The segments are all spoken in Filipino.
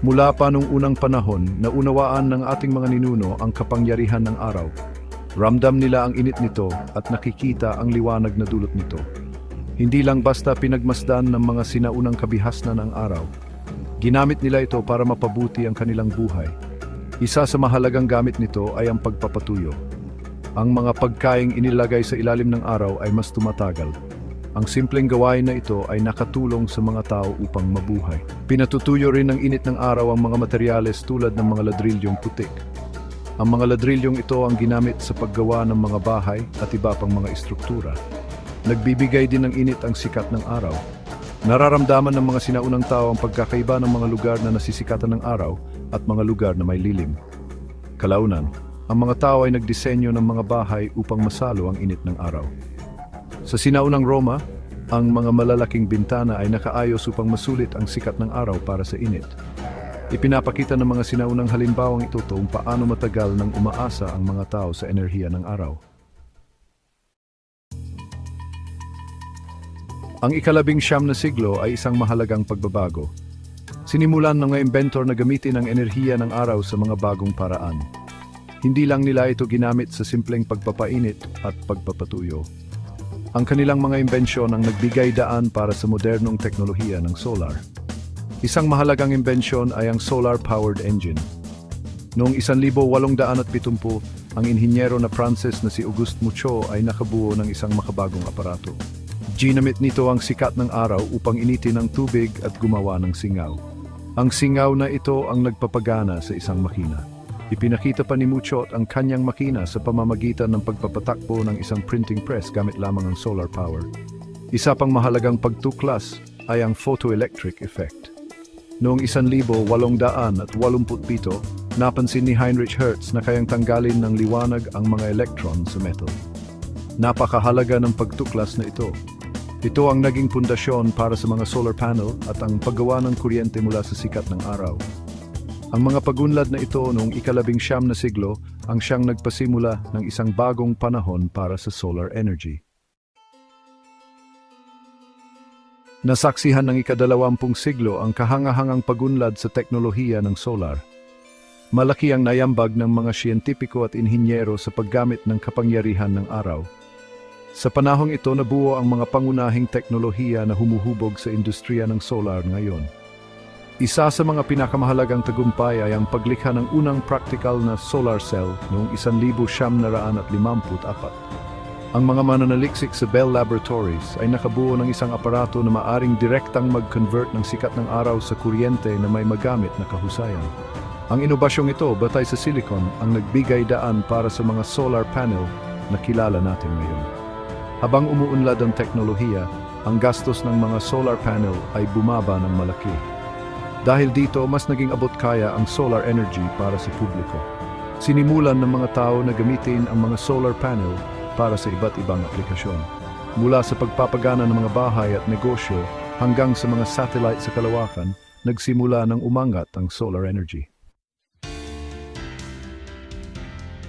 Mula pa nung unang panahon, naunawaan ng ating mga ninuno ang kapangyarihan ng araw. Ramdam nila ang init nito at nakikita ang liwanag na dulot nito. Hindi lang basta pinagmasdan ng mga sinaunang kabihasnan ng araw. Ginamit nila ito para mapabuti ang kanilang buhay. Isa sa mahalagang gamit nito ay ang pagpapatuyo. Ang mga pagkaing inilagay sa ilalim ng araw ay mas tumatagal. Ang simpleng gawain na ito ay nakatulong sa mga tao upang mabuhay. Pinatutuyo rin ng init ng araw ang mga materyales tulad ng mga ladrilyong putik. Ang mga ladrilyong ito ang ginamit sa paggawa ng mga bahay at iba pang mga istruktura. Nagbibigay din ng init ang sikat ng araw. Nararamdaman ng mga sinaunang tao ang pagkakaiba ng mga lugar na nasisikatan ng araw at mga lugar na may lilim. Kalaunan, ang mga tao ay nagdisenyo ng mga bahay upang masalo ang init ng araw. Sa sinaunang Roma, ang mga malalaking bintana ay nakaayos upang masulit ang sikat ng araw para sa init. Ipinapakita ng mga sinaunang halimbawang ito kung paano matagal nang umaasa ang mga tao sa enerhiya ng araw. Ang ika-19 na siglo ay isang mahalagang pagbabago. Sinimulan ng mga inventor na gamitin ang enerhiya ng araw sa mga bagong paraan. Hindi lang nila ito ginamit sa simpleng pagpapainit at pagpapatuyo. Ang kanilang mga imbensyon ang nagbigay daan para sa modernong teknolohiya ng solar. Isang mahalagang imbensyon ay ang solar-powered engine. Noong 1870, ang inhinyero na Francis na si Auguste Mucho ay nakabuo ng isang makabagong aparato. Ginamit nito ang sikat ng araw upang initin ang tubig at gumawa ng singaw. Ang singaw na ito ang nagpapagana sa isang makina. Ipinakita pa ni Mucho ang kanyang makina sa pamamagitan ng pagpapatakbo ng isang printing press gamit lamang ang solar power. Isa pang mahalagang pagtuklas ay ang photoelectric effect. Noong 1887, napansin ni Heinrich Hertz na kayang tanggalin ng liwanag ang mga electron sa metal. Napakahalaga ng pagtuklas na ito. Ito ang naging pundasyon para sa mga solar panel at ang paggawa ng kuryente mula sa sikat ng araw. Ang mga pagunlad na ito noong ika-19 na siglo ang siyang nagpasimula ng isang bagong panahon para sa solar energy. Nasaksihan ng ika-20 siglo ang kahangahangang pagunlad sa teknolohiya ng solar. Malaki ang nayambag ng mga siyentipiko at inhinyero sa paggamit ng kapangyarihan ng araw. Sa panahong ito nabuo ang mga pangunahing teknolohiya na humuhubog sa industriya ng solar ngayon. Isa sa mga pinakamahalagang tagumpay ay ang paglikha ng unang practical na solar cell noong 1954. Ang mga mananaliksik sa Bell Laboratories ay nakabuo ng isang aparato na maaring direktang mag-convert ng sikat ng araw sa kuryente na may magamit na kahusayan. Ang inobasyong ito, batay sa silicon, ang nagbigay daan para sa mga solar panel na kilala natin ngayon. Habang umuunlad ang teknolohiya, ang gastos ng mga solar panel ay bumaba ng malaki. Dahil dito, mas naging abot kaya ang solar energy para sa publiko. Sinimulan ng mga tao na gamitin ang mga solar panel para sa iba't ibang aplikasyon. Mula sa pagpapagana ng mga bahay at negosyo hanggang sa mga satellite sa kalawakan, nagsimula ng umangat ang solar energy.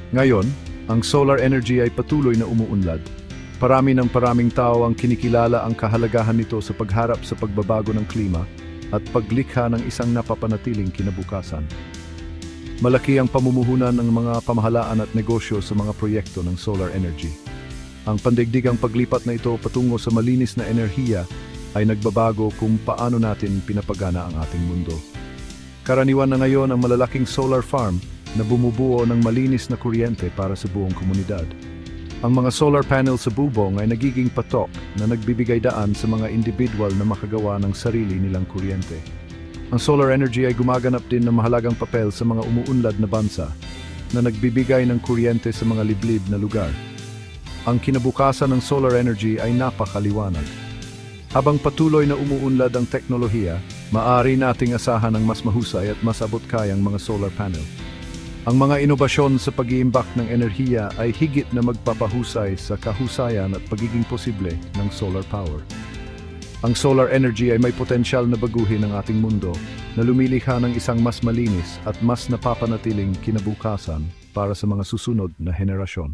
Ngayon, ang solar energy ay patuloy na umuunlad. Paraming tao ang kinikilala ang kahalagahan nito sa pagharap sa pagbabago ng klima at paglikha ng isang napapanatiling kinabukasan. Malaki ang pamumuhunan ng mga pamahalaan at negosyo sa mga proyekto ng solar energy. Ang pandaigdigang paglipat na ito patungo sa malinis na enerhiya ay nagbabago kung paano natin pinapagana ang ating mundo. Karaniwan na ngayon ang malalaking solar farm na bumubuo ng malinis na kuryente para sa buong komunidad. Ang mga solar panel sa bubong ay nagiging patok na nagbibigay daan sa mga individual na makagawa ng sarili nilang kuryente. Ang solar energy ay gumaganap din ng mahalagang papel sa mga umuunlad na bansa na nagbibigay ng kuryente sa mga liblib na lugar. Ang kinabukasan ng solar energy ay napakaliwanag. Habang patuloy na umuunlad ang teknolohiya, maaari nating asahan ang mas mahusay at mas abot-kayang mga solar panel. Ang mga inobasyon sa pag-iimbak ng enerhiya ay higit na magpapahusay sa kahusayan at pagiging posible ng solar power. Ang solar energy ay may potensyal na baguhin ang ating mundo na lumilikha ng isang mas malinis at mas napapanatiling kinabukasan para sa mga susunod na henerasyon.